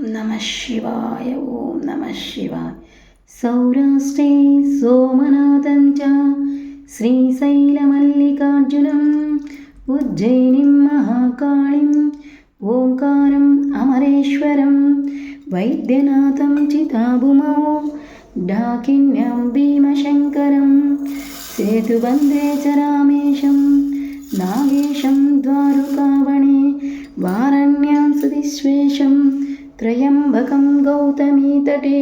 नमः शिवाय ॐ नमः शिवाय। सौराष्ट्रे सोमनाथं च श्रीशैलमल्लिकार्जुनम् उज्जयिनीं महाकाळीम् ओङ्कारम् अमरेश्वरं वैद्यनाथं चिताभूमौ डाकिन्यां भीमशङ्करं सेतुबन्धे च रामेशं नागेशं द्वारकावणे वारण्यां सुधिश्वेशं त्र्यम्बकं गौतमीतटे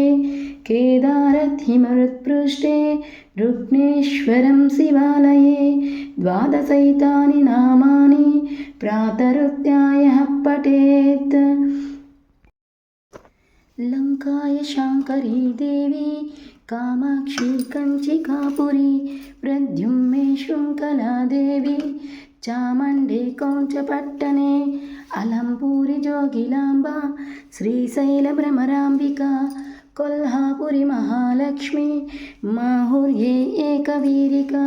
केदारहिमरुत्पृष्ठे रुक्नेश्वरं शिवालये द्वादशैतानि नामानि प्रातरुत्थाय पठेत्। लङ्काय शाङ्करी देवी कामाक्षी कञ्चिकापुरी प्रद्युम्ने शृङ्खला देवी चामुण्डे कौञ्चपट्टने अलम्पूरि जोगिलाम्बा श्रीशैलभ्रमराम्बिका कोल्हापुरी महालक्ष्मी माहुर्ये एकवीरिका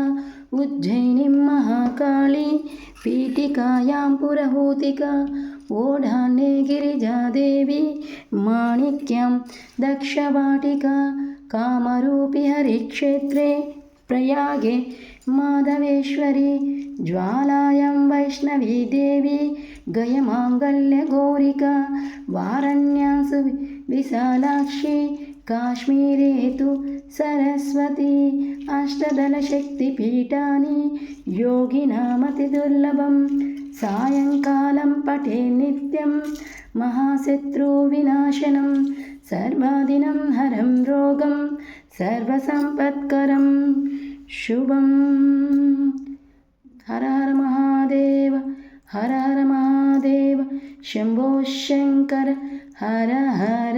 उज्जयिनी महाकाली पीठिकायां पुरहूतिका ओढान्ये गिरिजादेवी माणिक्यं दक्षवाटिका कामरूपी हरिक्षेत्रे प्रयागे माधवेश्वरी ज्वालायां वैष्णवी देवी गयमाङ्गल्यगौरिका वारण्यां विशालाक्षी काश्मीरे तु सरस्वती अष्टदलशक्तिपीठानि योगिनामतिदुर्लभं सायङ्कालं पठे नित्यं महाशत्रुविनाशनं सर्वादिनं हरं रोगं सर्वसम्पत्करं शुभं। हर हर महादेव हर हर महादेव शम्भो शङ्कर हर हर